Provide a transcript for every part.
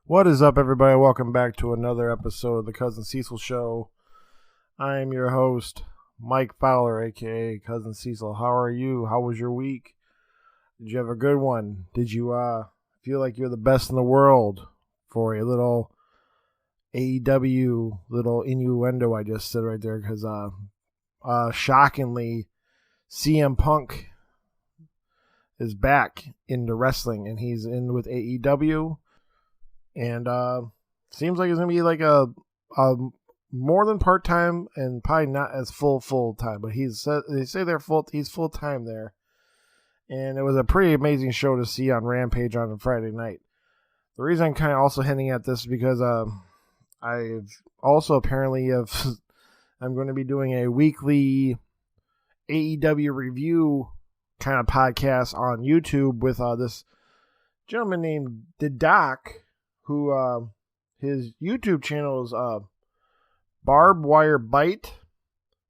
What is up, everybody? Welcome back to another episode of the Cousin Cecil Show. I am your host, Mike Fowler, a.k.a. Cousin Cecil. How are you? How was your week? Did you have a good one? Did you feel like you're the best in the world for a little AEW little innuendo I just said right there? Because shockingly, CM Punk is back into wrestling, and he's in with AEW. And seems like it's gonna be like a more than part time and probably not as full time, but they say he's full time there. And it was a pretty amazing show to see on Rampage on Friday night. The reason I'm kind of also hinting at this is because I've also apparently I'm going to be doing a weekly AEW review kind of podcast on YouTube with this gentleman named The Doc, who his YouTube channel is Barb Wire Bite.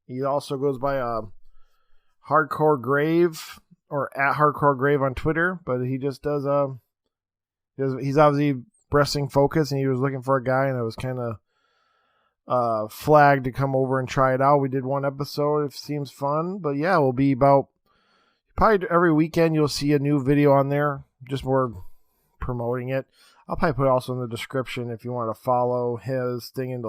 He also goes by Hardcore Grave or at Hardcore Grave on Twitter, but he just does he's obviously wrestling focused, and he was looking for a guy, and it was kind of flagged to come over and try it out. We did one episode. It seems fun, but yeah, we'll be about probably every weekend. You'll see a new video on there, just more promoting it. I'll probably put it also in the description if you want to follow his thing and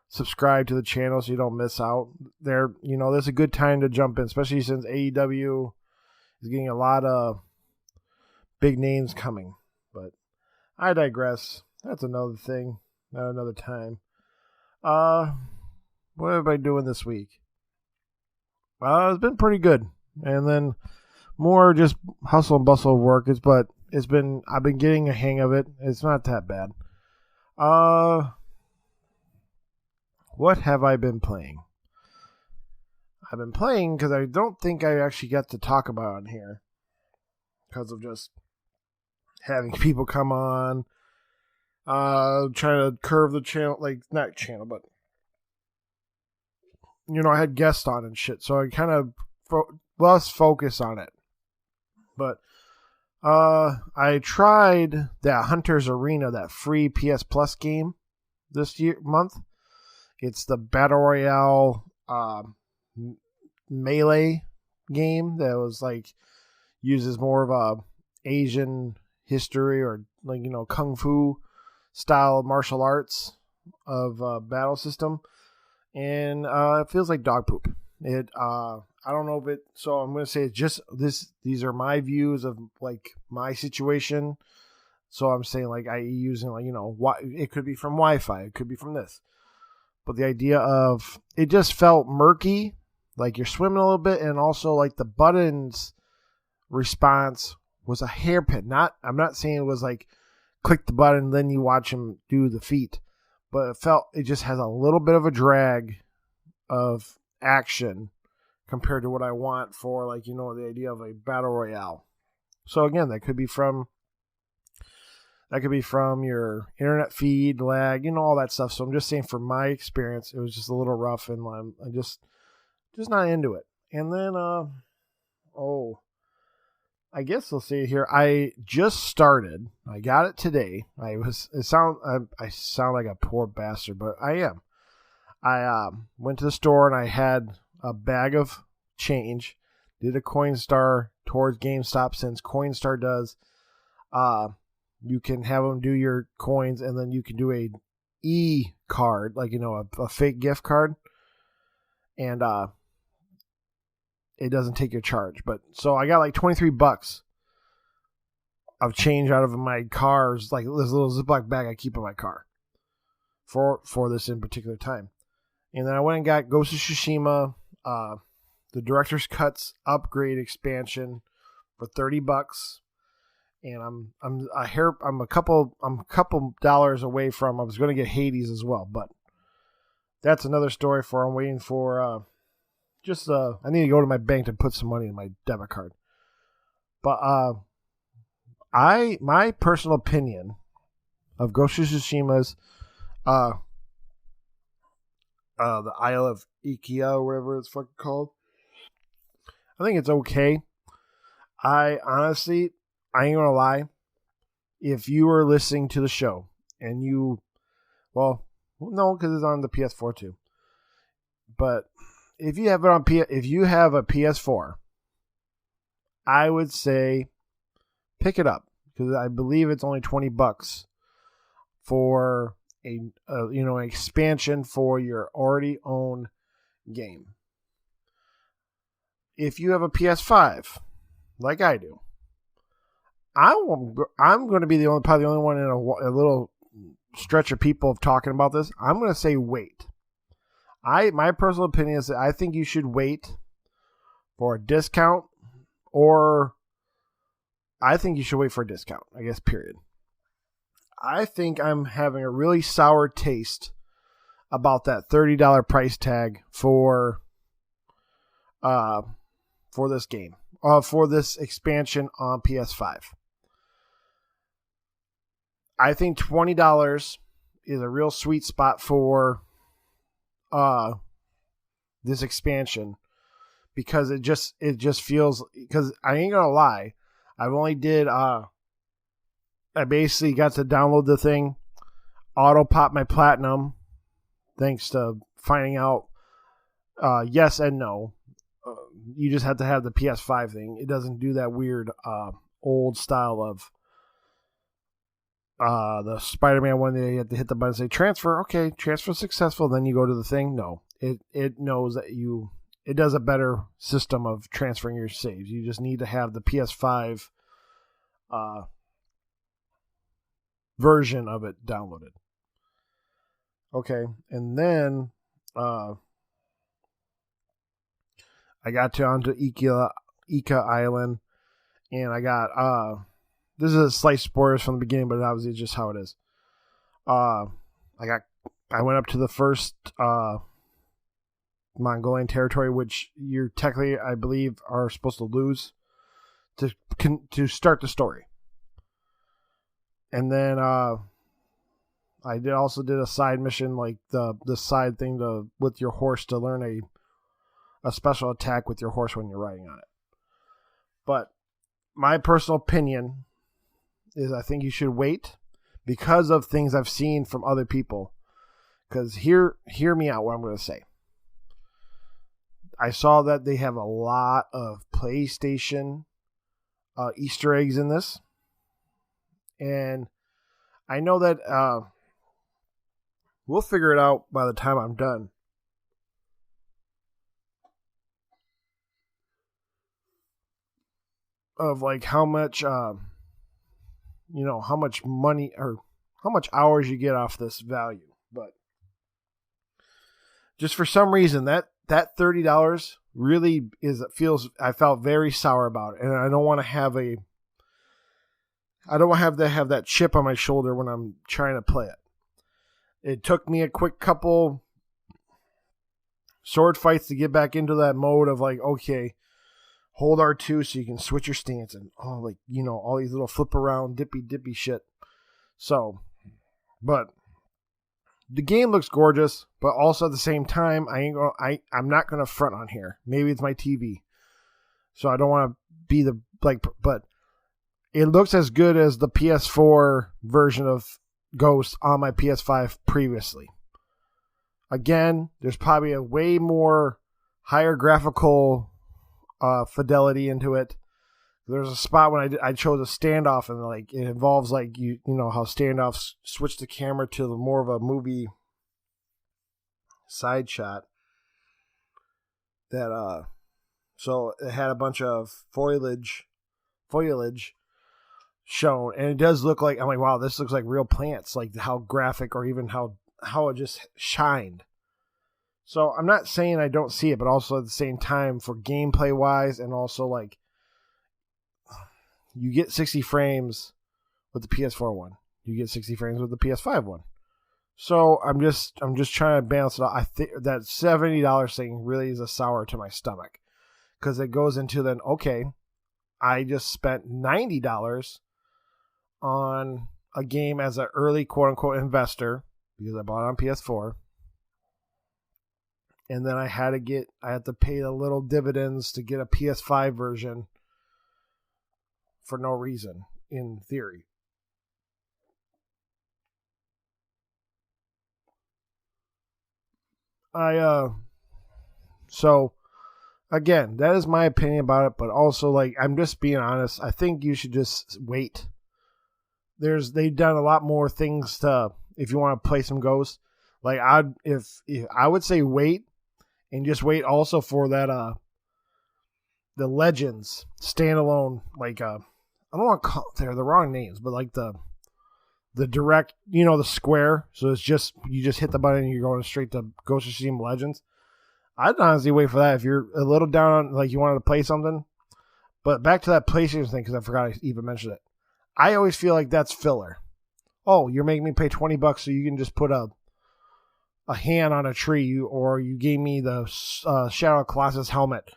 subscribe to the channel so you don't miss out. There's a good time to jump in, especially since AEW is getting a lot of big names coming. But I digress. That's another thing, not another time. What have I been doing this week? It's been pretty good, and then more just hustle and bustle of work. I've been getting a hang of it. It's not that bad. What have I been playing? I've been playing because I don't think I actually got to talk about it on here because of just having people come on, trying to curve the channel, not channel, but I had guests on and shit, so I kind of lost focus on it. But I tried that Hunter's Arena, that free PS Plus game this month. It's the Battle Royale melee game that was uses more of a Asian history or kung fu style martial arts of battle system, and it feels like dog poop. I don't know if it. So I'm going to say it's just this. These are my views of my situation. So I'm saying I using it could be from Wi-Fi, it could be from this, but the idea of it just felt murky, like you're swimming a little bit, and also the buttons response was a hairpin. I'm not saying it was click the button then you watch him do the feat, but it just has a little bit of a drag of action compared to what I want for the idea of a battle royale. So again, that could be from your internet feed, lag, all that stuff. So I'm just saying, for my experience, it was just a little rough, and I'm just not into it. And then I guess we'll see here. I just started. I got it today. I sound like a poor bastard, but I am. I went to the store and I had a bag of change, did a Coinstar towards GameStop, since Coinstar does you can have them do your coins, and then you can do a e-card, a fake gift card, and it doesn't take your charge. But so I got $23 of change out of my car's this little Ziploc bag I keep in my car for this in particular time. And then I went and got Ghost of Tsushima, the Director's Cuts upgrade expansion for $30. And I'm a couple dollars away from. I was going to get Hades as well, but that's another story for. I'm waiting for. I need to go to my bank to put some money in my debit card. But my personal opinion of Ghost of Tsushima's the Isle of Ikea or whatever it's fucking called. I think it's okay. I honestly, I ain't gonna lie, if you are listening to the show and you, well, no, because it's on the PS4 too. But if you have it on if you have a PS4, I would say pick it up because I believe it's only $20 for an expansion for your already owned game. If you have a PS5, like I do, I'm going to be probably the only one in a little stretch of people talking about this. I'm going to say wait. My personal opinion is that I think you should wait for a discount, or I think you should wait for a discount, I guess, period. I think I'm having a really sour taste about that $30 price tag for this game, for this expansion on PS5. I think $20 is a real sweet spot for this expansion because it just feels, because I ain't gonna lie, I've only did I basically got to download the thing, auto pop my platinum, thanks to finding out yes and no. You just have to have the PS5 thing. It doesn't do that weird old style of the Spider-Man one that you have to hit the button and say transfer. Okay, transfer successful. Then you go to the thing. No, it knows that it does a better system of transferring your saves. You just need to have the PS5 version of it downloaded. Okay, and then I got onto Ika Island, and I got this is a slight spoilers from the beginning, but obviously it's just how it is. I went up to the first Mongolian territory, which you're technically, I believe, are supposed to lose to start the story. And then I also did a side mission, like the side thing with your horse to learn a special attack with your horse when you're riding on it. But my personal opinion is I think you should wait because of things I've seen from other people. Because hear me out what I'm going to say. I saw that they have a lot of PlayStation Easter eggs in this. And I know that we'll figure it out by the time I'm done. Of like how much, how much money or how much hours you get off this value. But just for some reason, that $30 really I felt very sour about it. And I don't want to have have that chip on my shoulder when I'm trying to play it. It took me a quick couple sword fights to get back into that mode of like, okay, hold R2 so you can switch your stance and all these little flip around dippy shit. So, but the game looks gorgeous, but also at the same time, I'm not gonna front on here. Maybe it's my TV, so I don't want to be but it looks as good as the PS4 version of Ghost on my PS5 previously. Again, there's probably a way more higher graphical fidelity into it. There's a spot when I chose a standoff, and like it involves like you know how standoffs switch the camera to the more of a movie side shot. That so it had a bunch of foliage shown, and it does look like, I'm like, wow, this looks like real plants, like how graphic or even how it just shined. So I'm not saying I don't see it, but also at the same time for gameplay wise, and also like you get 60 frames with the PS4 one. You get 60 frames with the PS5 one. So I'm just trying to balance it out. I think that $70 thing really is a sour to my stomach, because it goes into then, okay, I just spent $90 on a game as an early quote unquote investor because I bought it on PS4. And then I had to pay the little dividends to get a PS5 version for no reason, in theory. So again, that is my opinion about it, but also, like, I'm just being honest. I think you should just wait. They've done a lot more things to, if you want to play some Ghosts. Like, if I would say wait, and just wait also for that the Legends standalone, like I don't want to call, they're the wrong names, but like the direct, the square. So it's just, you just hit the button and you're going straight to Ghost of Tsushima Legends. I'd honestly wait for that if you're a little down on, like, you wanted to play something. But back to that PlayStation thing, because I forgot I even mentioned it. I always feel like that's filler. Oh, you're making me pay $20 so you can just put a hand on a tree, or you gave me the Shadow of Colossus helmet.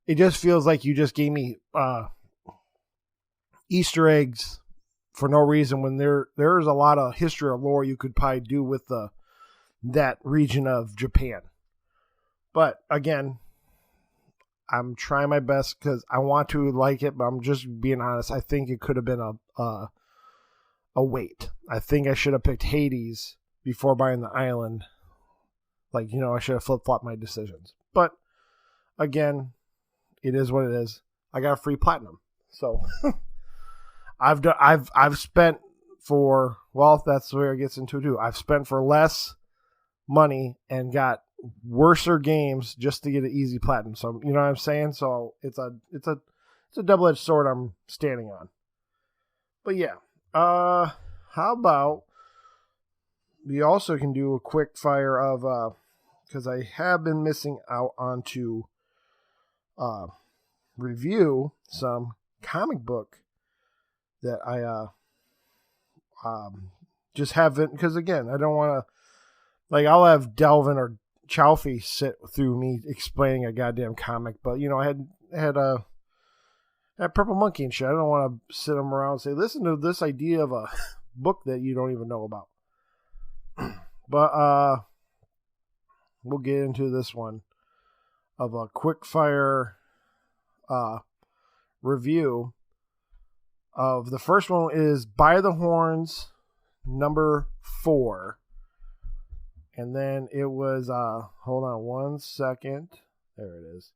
It just feels like you just gave me Easter eggs for no reason, when there's a lot of history or lore you could probably do with that region of Japan. But again, I'm trying my best because I want to like it, but I'm just being honest. I think it could have been a wait. I think I should have picked Hades before buying the island. Like, I should have flip-flopped my decisions. But again, it is what it is. I got a free platinum. So I've spent for, well, that's where it gets into too. I've spent for less money and got worser games just to get an easy platinum. So, you know what I'm saying? So it's a double-edged sword I'm standing on. But yeah, how about we also can do a quick fire of because I have been missing out on to review some comic book that I just haven't, because again, I don't want to, like, I'll have Delvin or Chalfie sit through me explaining a goddamn comic, but I had Purple Monkey and shit. I don't want to sit them around and say, listen to this idea of a book that you don't even know about. But we'll get into this one of a quick fire review of the first one is By the Horns number 4. And then it was, hold on one second. There it is.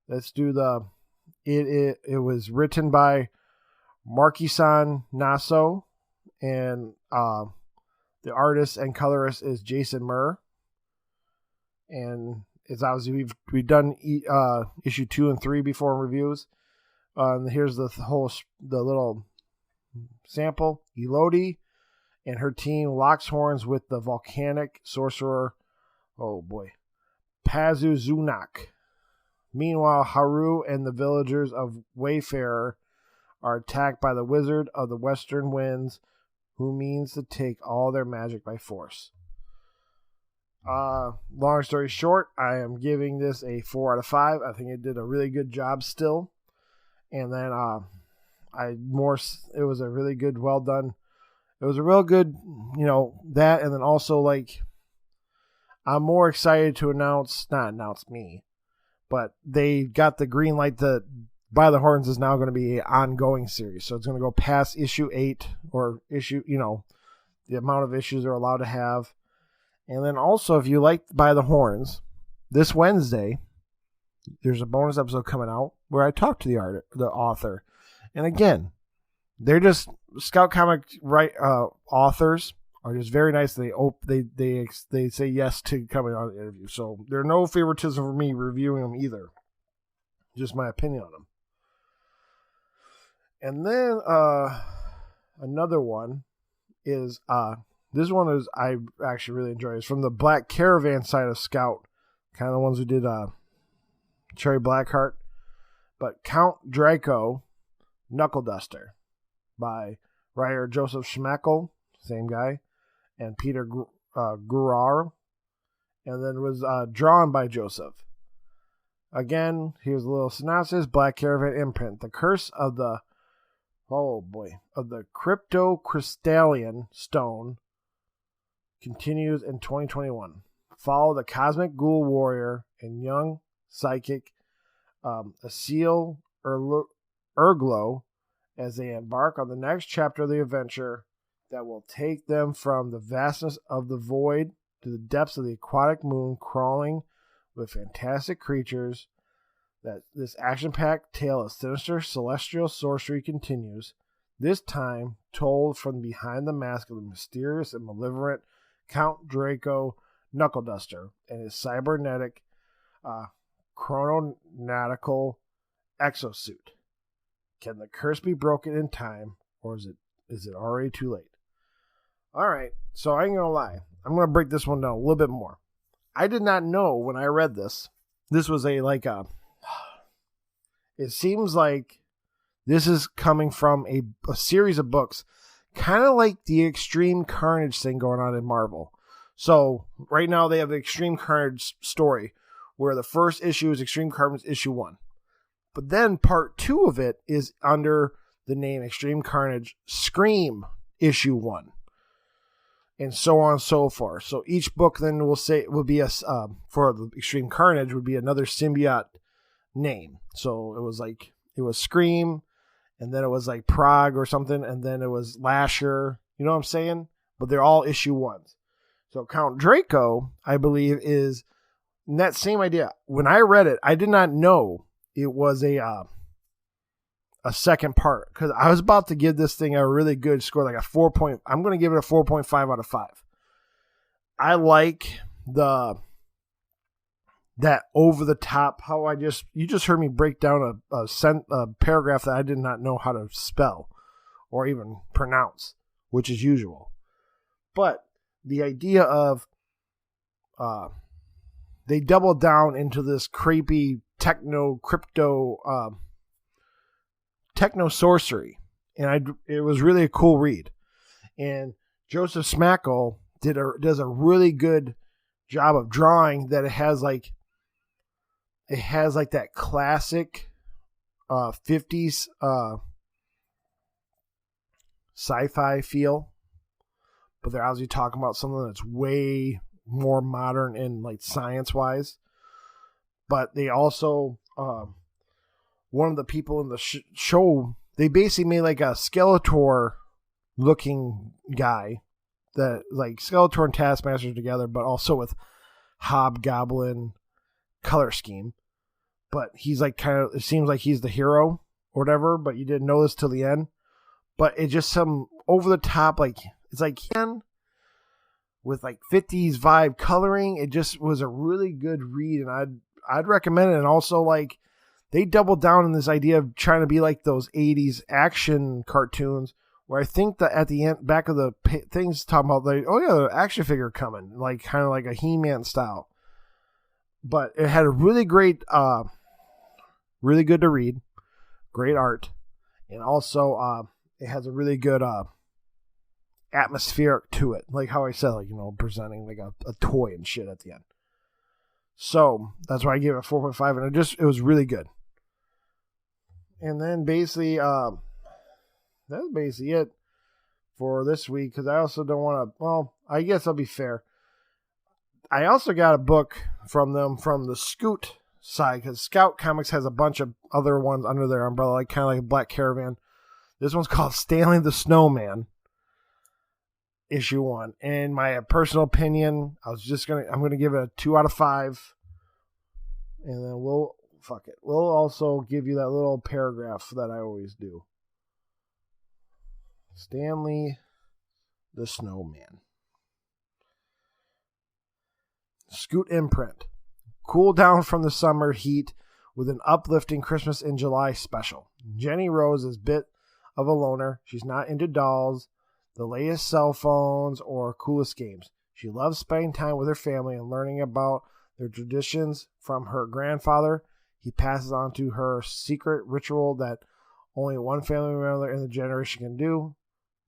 Let's do it was written by Marki-san Naso, and the artist and colorist is Jason Murr. And it's obviously, we've done issue 2 and 3 before in reviews. And here's the little sample. Elodie and her team locks horns with the volcanic sorcerer, Pazuzunak. Meanwhile, Haru and the villagers of Wayfarer are attacked by the Wizard of the Western Winds, who means to take all their magic by force. Long story short, I am giving this a 4 out of 5. I think it did a really good job still. And then it was a really good, well done. It was a real good, that, and then also, like, I'm more excited to not announce me, but they got the green light that By the Horns is now going to be an ongoing series. So it's going to go past issue 8 or issue, the amount of issues they're allowed to have. And then also, if you like By the Horns, this Wednesday, there's a bonus episode coming out where I talk to the author. And again, they're just Scout Comic authors are just very nice. They say yes to coming on the interview. So there's no favoritism for me reviewing them either. Just my opinion on them. And then another one is this one is I actually really enjoy. It's from the Black Caravan side of Scout, kind of the ones who did Cherry Blackheart. But Count Draco Knuckle Duster by writer Joseph Schmackel, same guy, and Peter Gurar, and then it was drawn by Joseph. Again, here's a little synopsis. Black Caravan imprint. The curse of the cryptocrystalline stone continues in 2021. Follow the cosmic ghoul warrior and young psychic Asil Erglo as they embark on the next chapter of the adventure that will take them from the vastness of the void to the depths of the aquatic moon, crawling with fantastic creatures. That this action-packed tale of sinister celestial sorcery continues, this time told from behind the mask of the mysterious and malevolent Count Draco Knuckleduster and his cybernetic chrononautical exosuit. Can the curse be broken in time, or is it already too late? All right, so I ain't gonna lie. I'm gonna break this one down a little bit more. I did not know when I read this was it seems like this is coming from a series of books, kind of like the Extreme Carnage thing going on in Marvel. So right now they have the Extreme Carnage story, where the first issue is Extreme Carnage issue 1. But then part 2 of it is under the name Extreme Carnage Scream issue 1. And so on and so forth. So each book then will be for the Extreme Carnage would be another symbiote name. So it was Scream, and then it was like Prague or something, and then it was Lasher. You know what I'm saying? But they're all issue 1s. So Count Draco, I believe, is that same idea. When I read it, I did not know it was a second part, because I was about to give this thing a really good score, like a 4 point. I'm going to give it a 4.5 out of 5. I like that over the top, how you just heard me break down a paragraph that I did not know how to spell or even pronounce, which is usual. But the idea of they double down into this creepy techno sorcery, and it was really a cool read. And Joseph Smackle does a really good job of drawing that. It has that classic 50s sci-fi feel, but they're obviously talking about something that's way more modern and like science-wise. But they also, one of the people in the show, they basically made like a Skeletor-looking guy, that like Skeletor and Taskmaster together, but also with Hobgoblin color scheme. But he's like it seems like he's the hero or whatever, but you didn't know this till the end. But it's just some over the top, like it's like him with like 50s vibe coloring. It just was a really good read, and I'd recommend it. And also, like, they doubled down on this idea of trying to be like those 80s action cartoons, where I think that at the end, back of the things talking about, like, oh yeah, the action figure coming, like kind of like a He-Man style. But it had a really great, really good to read, great art, and also it has a really good atmospheric to it, like how I said, like, you know, presenting like a toy and shit at the end. So that's why I gave it a 4.5, and it was really good. And then basically, that's basically it for this week, because I also don't want to, well, I guess I'll be fair. I also got a book from them from the Scoot side, because Scout Comics has a bunch of other ones under their umbrella, like kind of like a Black Caravan. This one's called Stanley the Snowman, issue 1. In my personal opinion, I'm going to give it a 2 out of 5. And then we'll also give you that little paragraph that I always do. Stanley the Snowman. Scoot imprint. Cool down from the summer heat with an uplifting Christmas in July special. Jenny Rose is a bit of a loner. She's not into dolls, the latest cell phones, or coolest games. She loves spending time with her family and learning about their traditions from her grandfather. He passes on to her secret ritual that only one family member in the generation can do,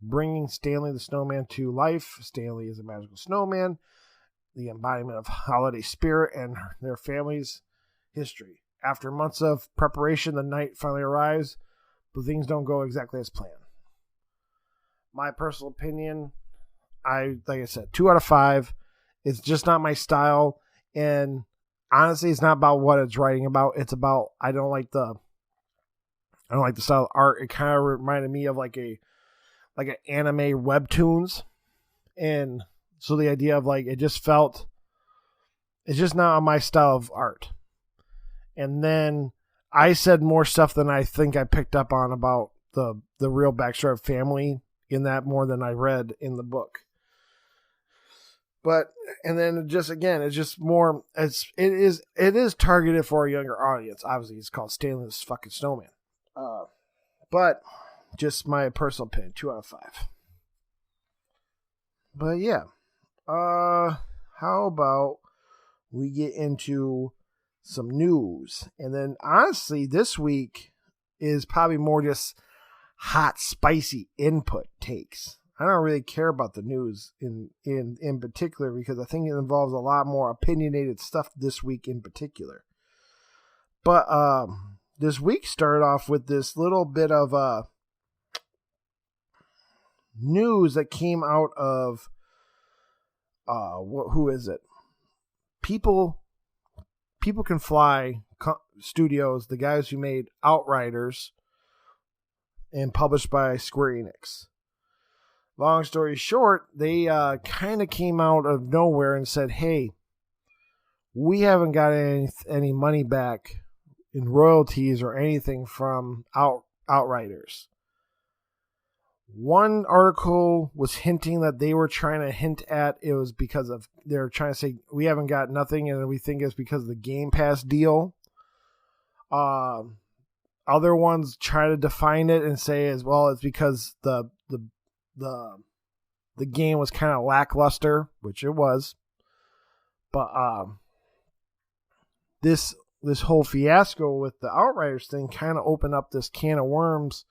bringing Stanley the Snowman to life. Stanley is a magical snowman, the embodiment of holiday spirit and their family's history. After months of preparation, the night finally arrives, but things don't go exactly as planned. My personal opinion, like I said, 2 out of 5. It's just not my style, and honestly, it's not about what it's writing about. It's about I don't like the style of art. It kind of reminded me of like an anime webtoons, and So the idea of like, it's just not my style of art. And then I said more stuff than I think I picked up on about the real backstory of family in that more than I read in the book. But, and then just, again, it's just more, it is targeted for a younger audience. Obviously, it's called Stainless fucking Snowman. But just my personal opinion, 2 out of 5. But yeah, how about we get into some news? And then honestly, this week is probably more just hot, spicy input takes. I don't really care about the news in particular, because I think it involves a lot more opinionated stuff this week in particular. But this week started off with this little bit of news that came out of who is it? People Can Fly Studios, the guys who made Outriders and published by Square Enix. Long story short, they kind of came out of nowhere and said, hey, we haven't got any money back in royalties or anything from Outriders. One article was hinting that they were trying to hint at it was because of, they're trying to say we haven't got nothing and we think it's because of the Game Pass deal. Other ones try to define it and say as well it's because the game was kind of lackluster, which it was. But this whole fiasco with the Outriders thing kind of opened up this can of worms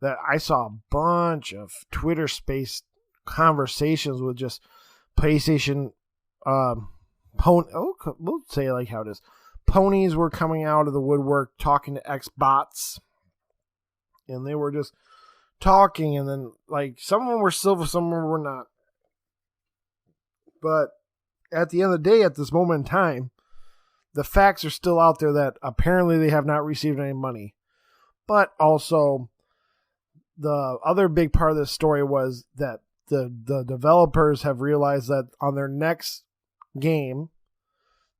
that I saw a bunch of Twitter space conversations with just PlayStation we'll say it like how it is. Ponies were coming out of the woodwork talking to Xbots, and they were just talking, and then like some of them were civil, some of them were not. But at the end of the day, at this moment in time, the facts are still out there that apparently they have not received any money. But also, the other big part of this story was that the developers have realized that on their next game,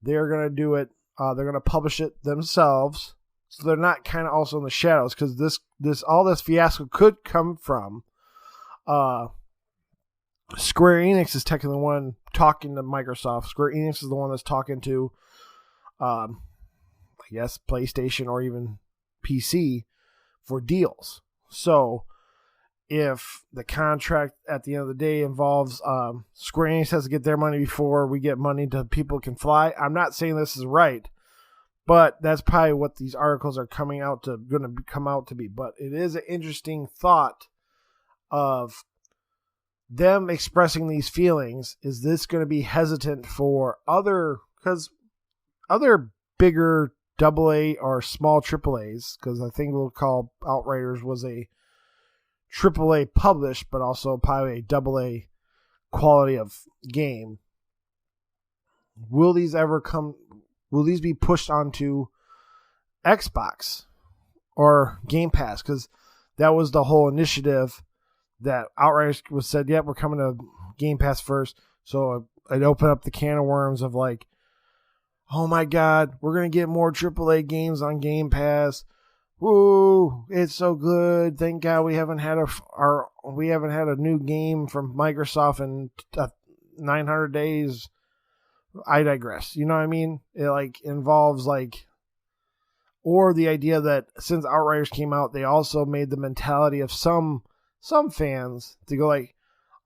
they're going to do it. They're going to publish it themselves, so they're not kind of also in the shadows, because all this fiasco could come from Square Enix is technically the one talking to Microsoft. Square Enix is the one that's talking to, I guess, PlayStation or even PC for deals. So if the contract at the end of the day involves Square Enix has to get their money before we get money to People Can Fly, I'm not saying this is right, but that's probably what these articles are going to come out to be. But it is an interesting thought of them expressing these feelings. Is this going to be hesitant for because other bigger AA or small AAAs, because I think we'll call Outriders was a AAA published, but also probably a AA quality of game. Will these be pushed onto Xbox or Game Pass? Because that was the whole initiative that Outriders was said, yep, we're coming to Game Pass first. So it opened up the can of worms of like, oh my God, we're going to get more AAA games on Game Pass. Woo, it's so good. Thank God we haven't had a new game from Microsoft in 900 days. I digress. You know what I mean? It like involves like, or the idea that since Outriders came out, they also made the mentality of some fans to go like,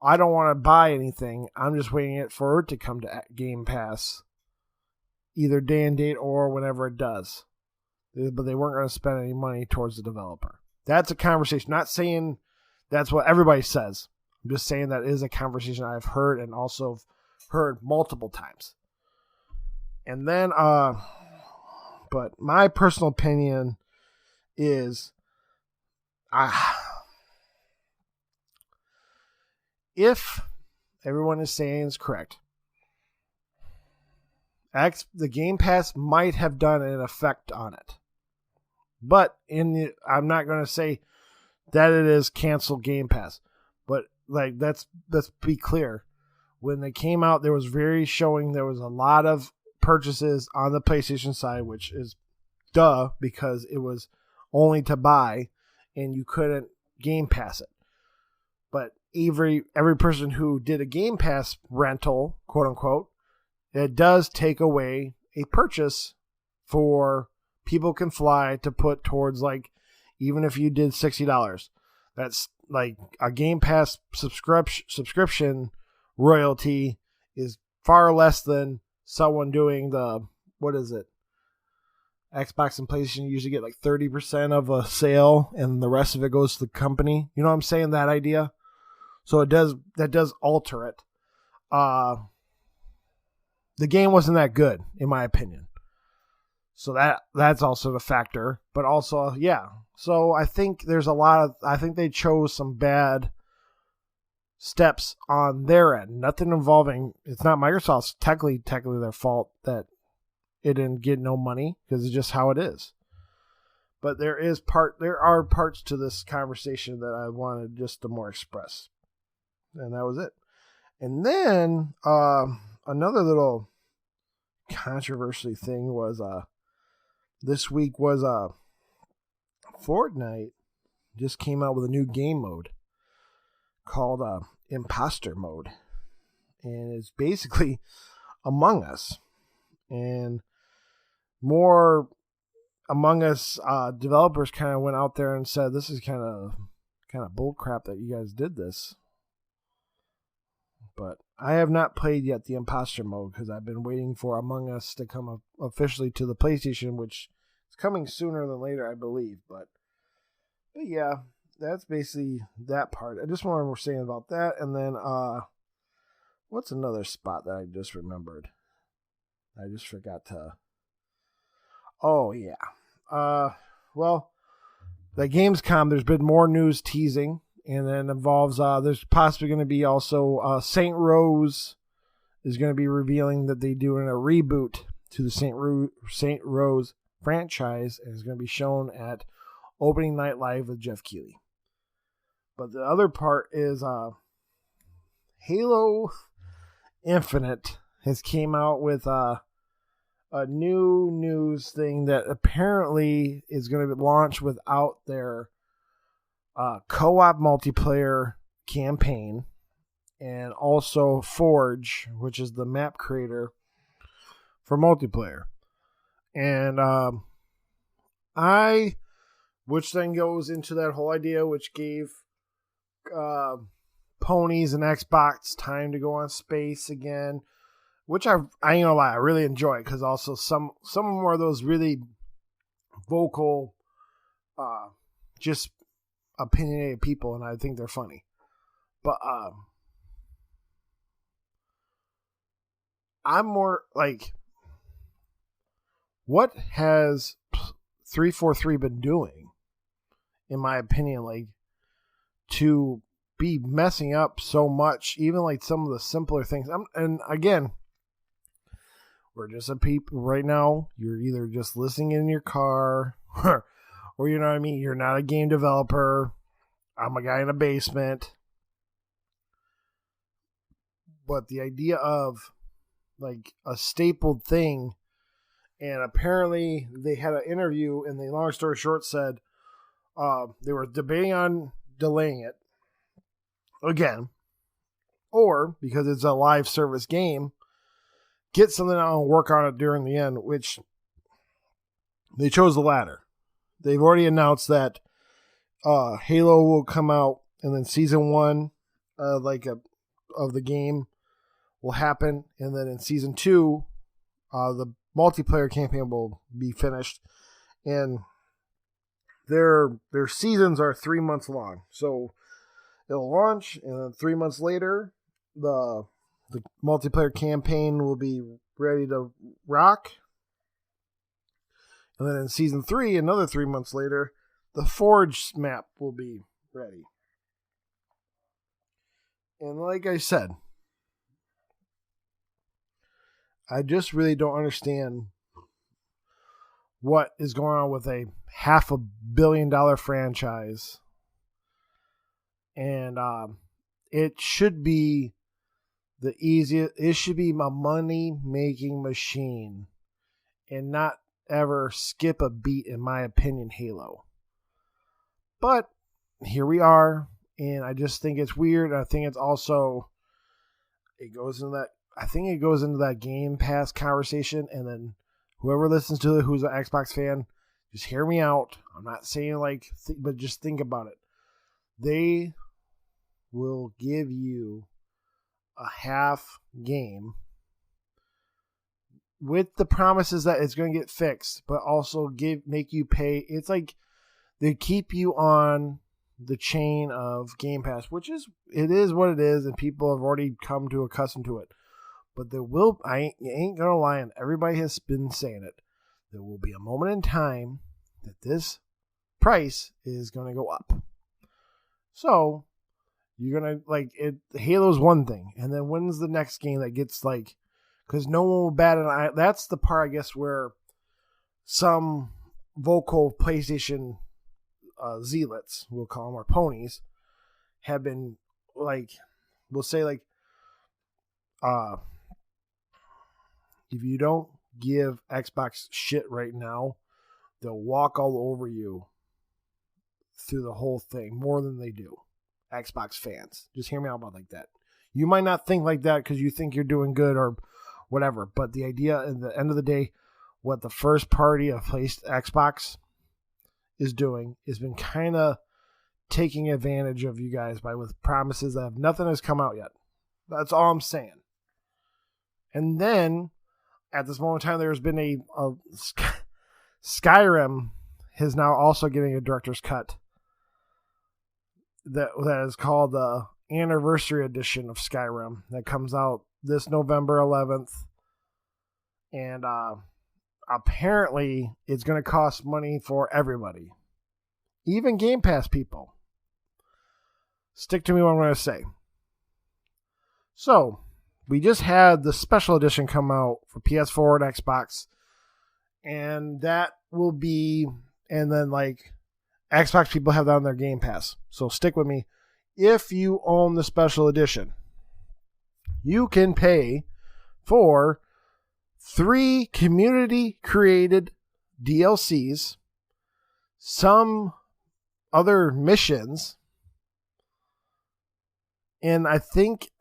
I don't want to buy anything. I'm just waiting for it to come to Game Pass, either day and date or whenever it does. But they weren't going to spend any money towards the developer. That's a conversation. Not saying that's what everybody says. I'm just saying that is a conversation I've heard and also heard multiple times. And then, but my personal opinion is, if everyone is saying is correct, the Game Pass might have done an effect on it. But I'm not going to say that it is cancel Game Pass. But like let's be clear. when they came out, there was there was a lot of purchases on the PlayStation side, which is duh, because it was only to buy and you couldn't Game Pass it. But every person who did a Game Pass rental, quote unquote, it does take away a purchase for People Can Fly to put towards, like, even if you did $60, that's like a Game Pass subscription royalty is far less than someone doing the, what is it? Xbox and PlayStation usually get like 30% of a sale and the rest of it goes to the company. You know what I'm saying? That idea. So that does alter it. The game wasn't that good, in my opinion. So that's also the factor. But also, yeah. So I think I think they chose some bad steps on their end. Nothing involving, it's not Microsoft's technically their fault that it didn't get no money, because it's just how it is. But there are parts to this conversation that I wanted just to more express. And that was it. And then another little controversy thing was this week was Fortnite just came out with a new game mode called Imposter Mode. And it's basically Among Us. And more Among Us developers kind of went out there and said, this is kind of bull crap that you guys did this. But I have not played yet the Imposter Mode because I've been waiting for Among Us to come officially to the PlayStation, which is coming sooner than later, I believe. But yeah, that's basically that part. I just wanted to say about that. And then what's another spot that I just remembered? I just forgot to... Oh, yeah. Well, the Gamescom, there's been more news teasing, and then involves, there's possibly going to be also St. Rose is going to be revealing that they're doing a reboot to the St. Rose franchise, and is going to be shown at Opening Night Live with Jeff Keighley. But the other part is Halo Infinite has came out with a new news thing that apparently is going to be launched without their co-op multiplayer campaign, and also Forge, which is the map creator for multiplayer. And which then goes into that whole idea, which gave ponies and Xbox time to go on space again, which I ain't gonna lie, I really enjoy, because also some more of those really vocal, just opinionated people, and I think they're funny. But I'm more like, what has 343 been doing, in my opinion, like, to be messing up so much, even like some of the simpler things. And again, we're just a people right now. You're either just listening in your car, or you know what I mean, you're not a game developer. I'm a guy in a basement. But the idea of like a stapled thing, and apparently they had an interview, and the long story short said they were debating on delaying it again, or because it's a live service game, get something out and work on it during the end, which they chose the latter. They've already announced that Halo will come out, and then season 1 of the game will happen, and then in season 2 the multiplayer campaign will be finished, and their seasons are 3 months long. So it'll launch, and then 3 months later the multiplayer campaign will be ready to rock. And then in season 3, another 3 months later, the Forge map will be ready. And like I said, I just really don't understand what is going on with a $500 million franchise. And it should be the easiest. It should be a money-making machine and not ever skip a beat, in my opinion, Halo. But here we are, and I just think it's weird. I think it's also, it goes into that Game Pass conversation, and then whoever listens to it who's an Xbox fan, just hear me out. I'm not saying but just think about it. They will give you a half game with the promises that it's going to get fixed, but also make you pay. It's like they keep you on the chain of Game Pass, it is what it is, and people have already come to accustomed to it. But I ain't gonna lie, and everybody has been saying it, there will be a moment in time that this price is gonna go up. So you're gonna Halo's one thing, and then when's the next game that gets because no one will bat an eye. That's the part, I guess, where some vocal PlayStation zealots, we'll call them, or ponies, have been we'll say if you don't give Xbox shit right now, they'll walk all over you through the whole thing more than they do. Xbox fans, just hear me out about that. You might not think like that because you think you're doing good or whatever, but the idea, at the end of the day, what the first party of Xbox is doing has been kind of taking advantage of you guys with promises that nothing has come out yet. That's all I'm saying. And then at this moment in time, there's been a Skyrim is now also getting a director's cut that is called the Anniversary Edition of Skyrim that comes out this November 11th. And apparently it's going to cost money for everybody, even Game Pass people. Stick to me what I'm going to say. So we just had the special edition come out for PS4 and Xbox, and that will be, and then Xbox people have that on their Game Pass. So stick with me. If you own the special edition, you can pay for 3 community-created DLCs, some other missions, and I think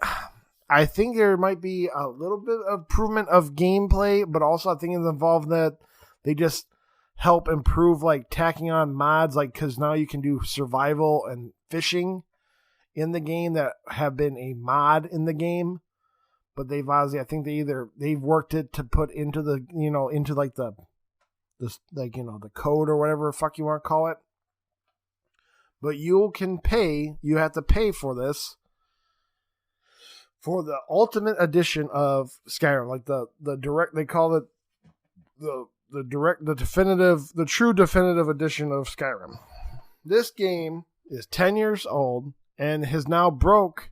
there might be a little bit of improvement of gameplay, but also I think it's involved that they just help improve, tacking on mods, because now you can do survival and fishing in the game that have been a mod in the game. But they've obviously, I think they've worked it to put into the, into the code or whatever the fuck you want to call it. But you have to pay for this, for the ultimate edition of Skyrim, the direct, they call it the true definitive edition of Skyrim. This game is 10 years old and has now broke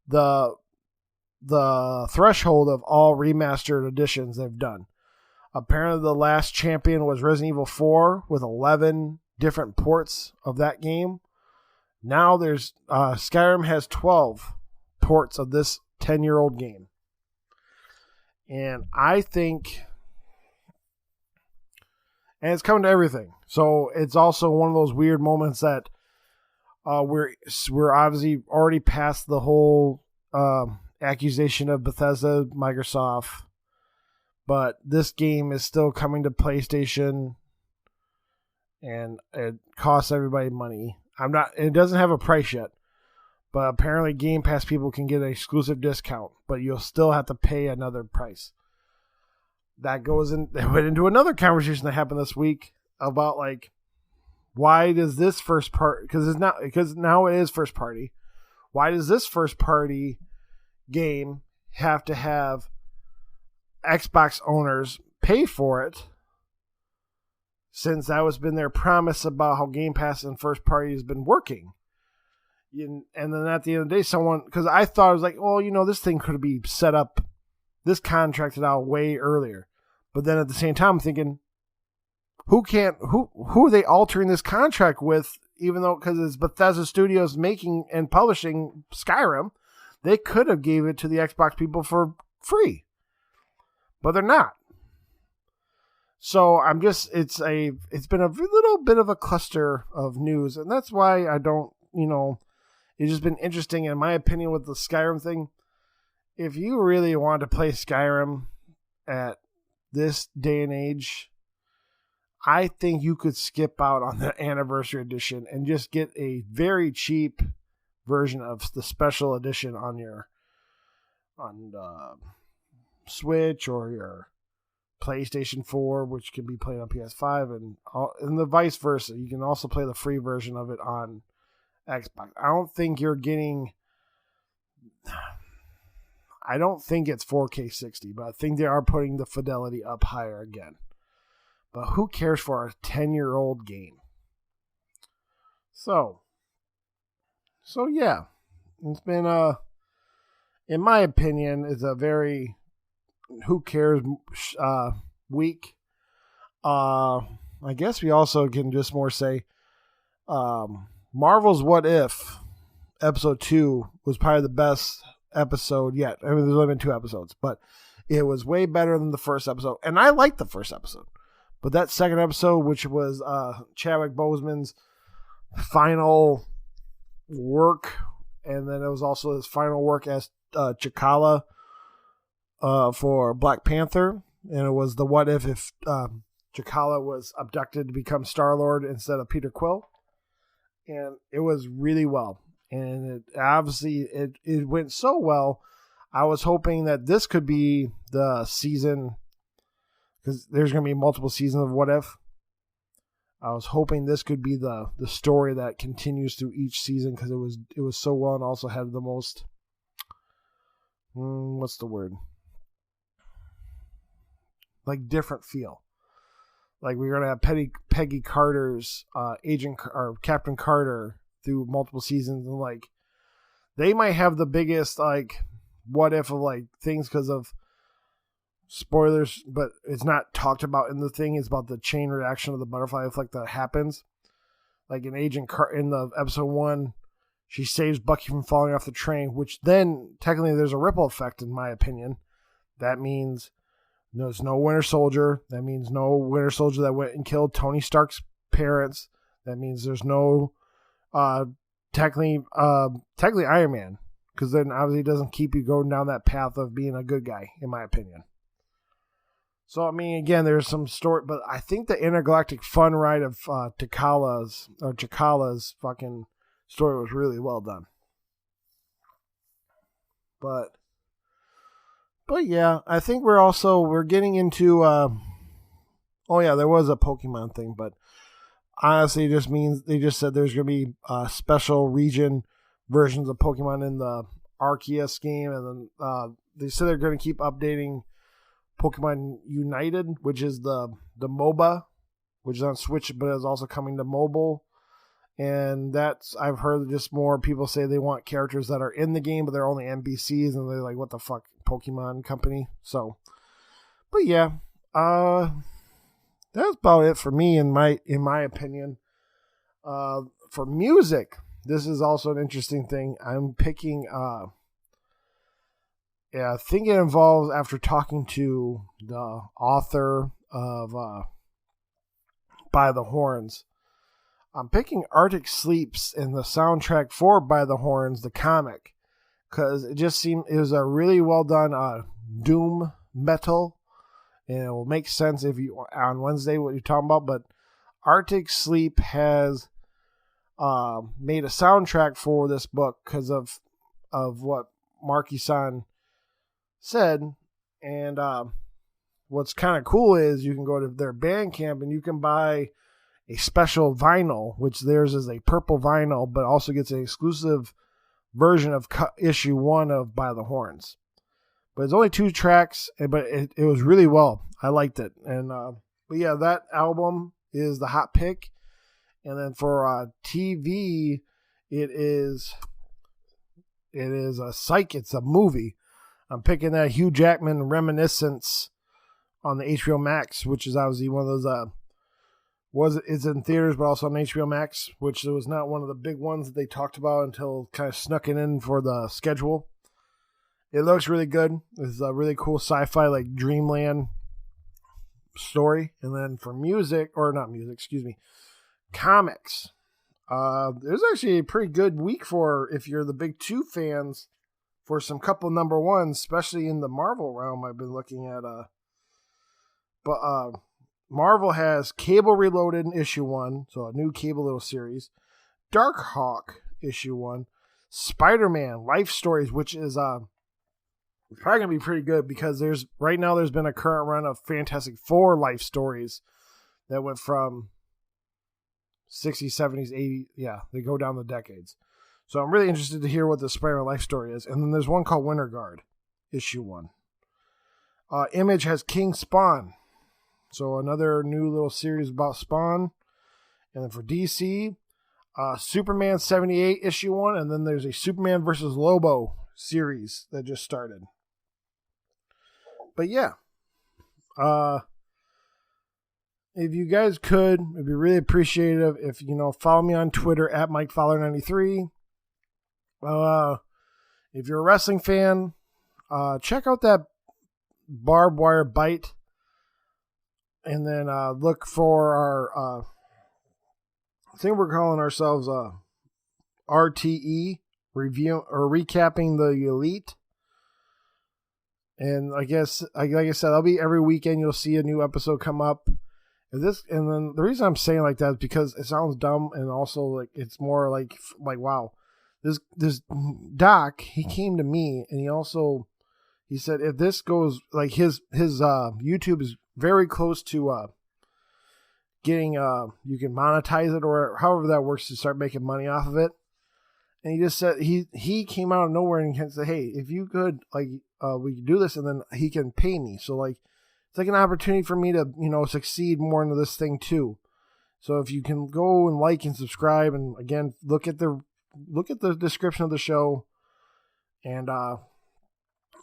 the threshold of all remastered editions they've done. Apparently the last champion was Resident Evil 4 with 11 different ports of that game. Now there's Skyrim has 12 ports of this 10-year-old game. And I think, and it's coming to everything. So it's also one of those weird moments that we're obviously already past the whole accusation of Bethesda, Microsoft, but this game is still coming to PlayStation, and it costs everybody money. It doesn't have a price yet, but apparently Game Pass people can get an exclusive discount, but you'll still have to pay another price. That went into another conversation that happened this week about why does this first part, because now it is first party, why does this first party game have to have Xbox owners pay for it, since that has been their promise about how Game Pass and first party has been working? And then at the end of the day, because I thought it was this thing could be set up, this contracted out way earlier. But then at the same time, I'm thinking, who are they altering this contract with? Even though, because it's Bethesda Studios making and publishing Skyrim, They could have gave it to the Xbox people for free, but they're not. So it's been a little bit of a cluster of news, and that's why I don't, it's just been interesting in my opinion with the Skyrim thing. If you really want to play Skyrim at this day and age, I think you could skip out on the anniversary edition and just get a very cheap version of the special edition on Switch or your PlayStation 4, which can be played on PS5, and the vice versa. You can also play the free version of it on Xbox. I don't think it's 4K 60, but I think they are putting the fidelity up higher again. But who cares for a 10-year-old game? So yeah, it's been in my opinion, it's a very who cares week. I guess we also can just more say Marvel's What If episode 2 was probably the best episode yet. I mean, there's only been 2 episodes, but it was way better than the first episode. And I liked the first episode. But that second episode, which was Chadwick Boseman's final work, and then it was also his final work as T'Challa for Black Panther, and it was the what if T'Challa was abducted to become Star-Lord instead of Peter Quill, and it was really well, and it went so well. I was hoping that this could be the season, because there's going to be multiple seasons of What If. I was hoping this could be the story that continues through each season, because it was so well and also had the most what's the word? Like different feel. Like we're gonna have Peggy Carter's agent or Captain Carter through multiple seasons, and like they might have the biggest like what if of like things because of spoilers, but it's not talked about in the thing. It's about the chain reaction of the butterfly effect that happens. Like in in the episode 1, she saves Bucky from falling off the train, which then technically there's a ripple effect in my opinion. That means there's no Winter Soldier. That means no Winter Soldier that went and killed Tony Stark's parents. That means there's no technically Iron Man, because then obviously it doesn't keep you going down that path of being a good guy, in my opinion. So, I mean, again, there's some story, but I think the intergalactic fun ride of T'Challa's fucking story was really well done. But yeah, I think we're getting into, there was a Pokemon thing, but honestly, it just means they just said there's going to be special region versions of Pokemon in the Arceus game, and then they said they're going to keep updating Pokemon United, which is the MOBA, which is on Switch, but is also coming to mobile. And I've heard just more people say they want characters that are in the game, but they're only NPCs, and they're like, what the fuck, Pokemon Company? So, but yeah, that's about it for me in my opinion. For music, this is also an interesting thing. I'm picking, I think it involves, after talking to the author of By the Horns, I'm picking Arctic Sleeps in the soundtrack for By the Horns, the comic, because it just seemed it was a really well done doom metal, and it will make sense if you on Wednesday what you're talking about. But Arctic Sleep has made a soundtrack for this book because of what Marky-san said, and what's kind of cool is you can go to their Bandcamp and you can buy a special vinyl, which theirs is a purple vinyl, but also gets an exclusive version of issue 1 of By the Horns. But it's only 2 tracks, but it was really well. I liked it, and but yeah, that album is the hot pick. And then for TV, it is a Psych. It's a movie. I'm picking that Hugh Jackman Reminiscence on the HBO Max, which is obviously one of those, it's in theaters, but also on HBO Max, which was not one of the big ones that they talked about until kind of snuck it in for the schedule. It looks really good. It's a really cool sci-fi, like dreamland story. And then for comics. There's actually a pretty good week for, if you're the big two fans, for some couple number ones, especially in the Marvel realm. I've been looking at, Marvel has Cable Reloaded in issue 1, so a new Cable little series. Darkhawk issue 1. Spider-Man Life Stories, which is probably gonna be pretty good because there's been a current run of Fantastic Four life stories that went from 60s, 70s, 80s. Yeah, they go down the decades. So I'm really interested to hear what the Spider-Man life story is. And then there's one called Winter Guard, issue 1. Image has King Spawn. So another new little series about Spawn. And then for DC, Superman 78, issue 1. And then there's a Superman versus Lobo series that just started. But yeah. If you guys could, it'd be really appreciative if, follow me on Twitter at MikeFowler93. If you're a wrestling fan, check out that Barb Wire Bite. And then look for our, I think we're calling ourselves RTE, review or recapping the Elite. And I guess, like I said, that'll be every weekend. You'll see a new episode come up. And then the reason I'm saying like that is because it sounds dumb, and also like it's more like wow, this doc, he came to me and he said if this goes, like his YouTube is very close to getting you can monetize it or however that works to start making money off of it. And he just said he came out of nowhere and he said, hey, if you could, like, we could do this, and then he can pay me. So like, it's like an opportunity for me to, succeed more into this thing too. So if you can go and like and subscribe, and again, look at the description of the show, and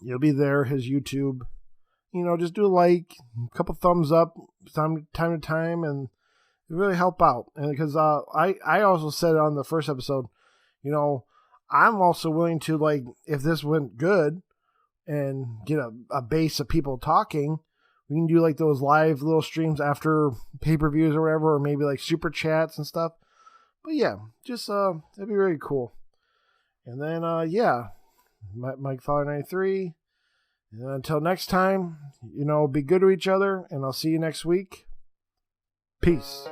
you'll be there, his YouTube. Just do a like, a couple thumbs up time to time, and it really help out. And because I also said on the first episode, I'm also willing to, like, if this went good and get a base of people talking, we can do like those live little streams after pay-per-views or whatever, or maybe like super chats and stuff. But yeah, just that'd be really cool. And then Mike Fowler 93. And until next time, be good to each other, and I'll see you next week. Peace.